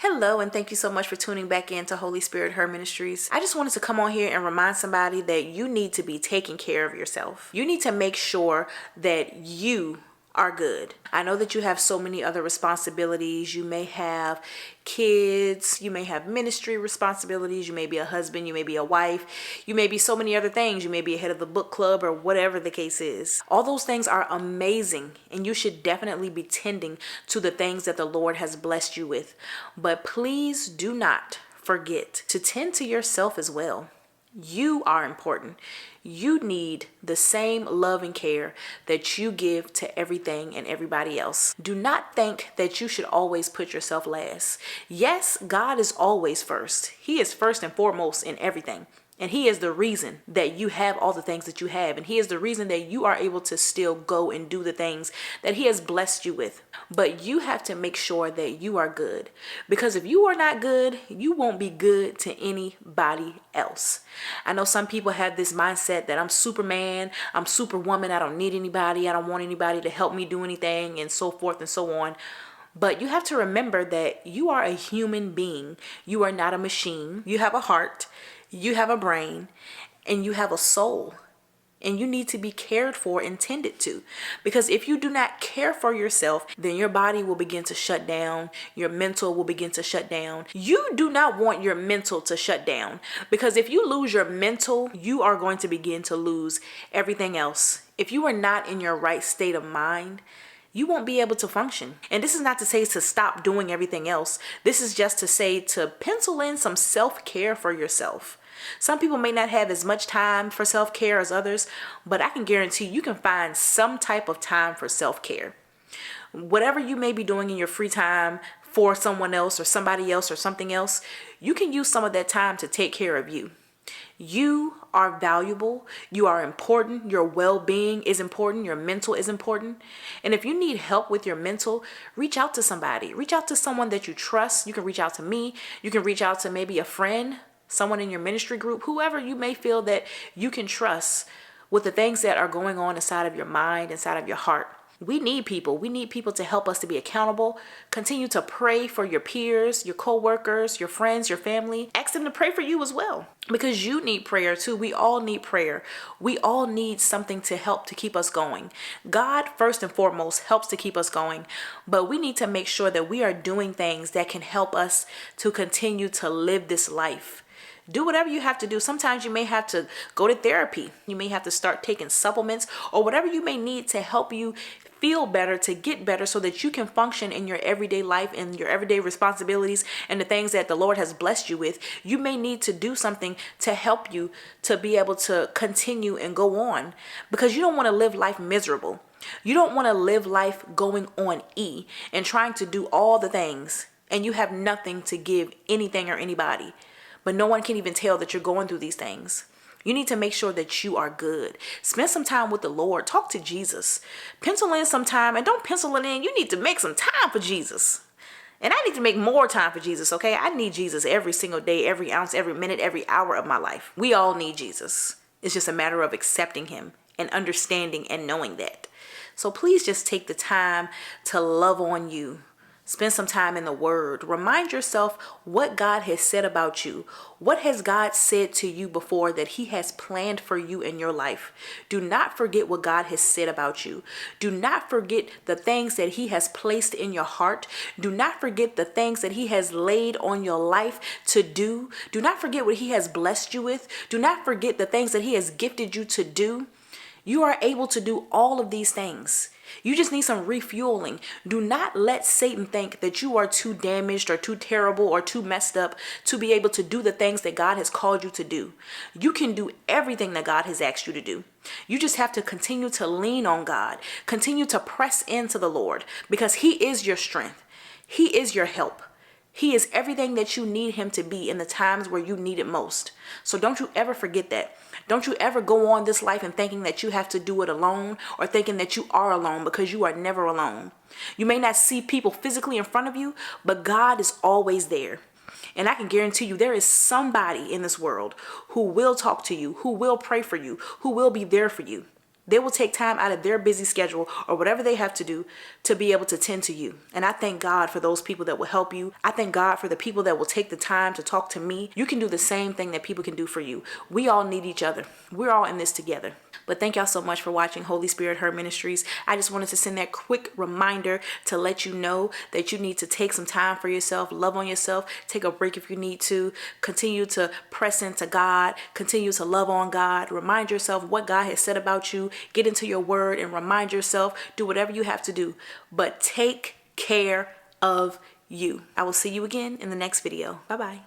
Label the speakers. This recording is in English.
Speaker 1: Hello, and thank you so much for tuning back in to Holy Spirit Her Ministries. I just wanted to come on here and remind somebody that you need to be taking care of yourself. You need to make sure that you are good. I know that you have so many other responsibilities. You may have kids, you may have ministry responsibilities, you may be a husband, you may be a wife, you may be so many other things. You may be a head of the book club or whatever the case is. All those things are amazing, and you should definitely be tending to the things that the Lord has blessed you with. But please do not forget to tend to yourself as well. You are important. You need the same love and care that you give to everything and everybody else. Do not think that you should always put yourself last. Yes, God is always first. He is first and foremost in everything. And He is the reason that you have all the things that you have. And He is the reason that you are able to still go and do the things that He has blessed you with. But you have to make sure that you are good. Because if you are not good, you won't be good to anybody else. I know some people have this mindset that I'm Superman, I'm Superwoman, I don't need anybody, I don't want anybody to help me do anything, and so forth and so on. But you have to remember that you are a human being. You are not a machine. You have a heart. You have a brain, and you have a soul, and you need to be cared for and tended to. Because if you do not care for yourself, then your body will begin to shut down. Your mental will begin to shut down. You do not want your mental to shut down, because if you lose your mental, you are going to begin to lose everything else. If you are not in your right state of mind, you won't be able to function. And this is not to say to stop doing everything else. This is just to say to pencil in some self-care for yourself. Some people may not have as much time for self-care as others, but I can guarantee you can find some type of time for self-care. Whatever you may be doing in your free time for someone else or somebody else or something else, you can use some of that time to take care of you. You are valuable. You are important. Your well-being is important. Your mental is important. And if you need help with your mental, reach out to somebody. Reach out to someone that you trust. You can reach out to me. You can reach out to maybe a friend, someone in your ministry group, whoever you may feel that you can trust with the things that are going on inside of your mind, inside of your heart. We need people. We need people to help us to be accountable. Continue to pray for your peers, your co-workers, your friends, your family. Ask them to pray for you as well, because you need prayer too. We all need prayer. We all need something to help to keep us going. God, first and foremost, helps to keep us going, but we need to make sure that we are doing things that can help us to continue to live this life. Do whatever you have to do. Sometimes you may have to go to therapy. You may have to start taking supplements or whatever you may need to help you feel better, to get better, so that you can function in your everyday life and your everyday responsibilities and the things that the Lord has blessed you with. You may need to do something to help you to be able to continue and go on, because you don't want to live life miserable. You don't want to live life going on E and trying to do all the things, and you have nothing to give anything or anybody. But no one can even tell that you're going through these things. You need to make sure that you are good. Spend some time with the Lord. Talk to Jesus. Pencil in some time, and don't pencil it in. You need to make some time for Jesus. And I need to make more time for Jesus, okay? I need Jesus every single day, every ounce, every minute, every hour of my life. We all need Jesus. It's just a matter of accepting Him and understanding and knowing that. So please just take the time to love on you. Spend some time in the Word. Remind yourself what God has said about you. What has God said to you before that He has planned for you in your life? Do not forget what God has said about you. Do not forget the things that He has placed in your heart. Do not forget the things that He has laid on your life to do. Do not forget what He has blessed you with. Do not forget the things that He has gifted you to do. You are able to do all of these things. You just need some refueling. Do not let Satan think that you are too damaged or too terrible or too messed up to be able to do the things that God has called you to do. You can do everything that God has asked you to do. You just have to continue to lean on God. Continue to press into the Lord, because He is your strength. He is your help. He is everything that you need Him to be in the times where you need it most. So don't you ever forget that. Don't you ever go on this life and thinking that you have to do it alone, or thinking that you are alone, because you are never alone. You may not see people physically in front of you, but God is always there. And I can guarantee you there is somebody in this world who will talk to you, who will pray for you, who will be there for you. They will take time out of their busy schedule or whatever they have to do to be able to tend to you. And I thank God for those people that will help you. I thank God for the people that will take the time to talk to me. You can do the same thing that people can do for you. We all need each other. We're all in this together. But thank y'all so much for watching Holy Spirit Her Ministries. I just wanted to send that quick reminder to let you know that you need to take some time for yourself, love on yourself, take a break if you need to, continue to press into God, continue to love on God, remind yourself what God has said about you, get into your word and remind yourself, do whatever you have to do, but take care of you. I will see you again in the next video. Bye-bye.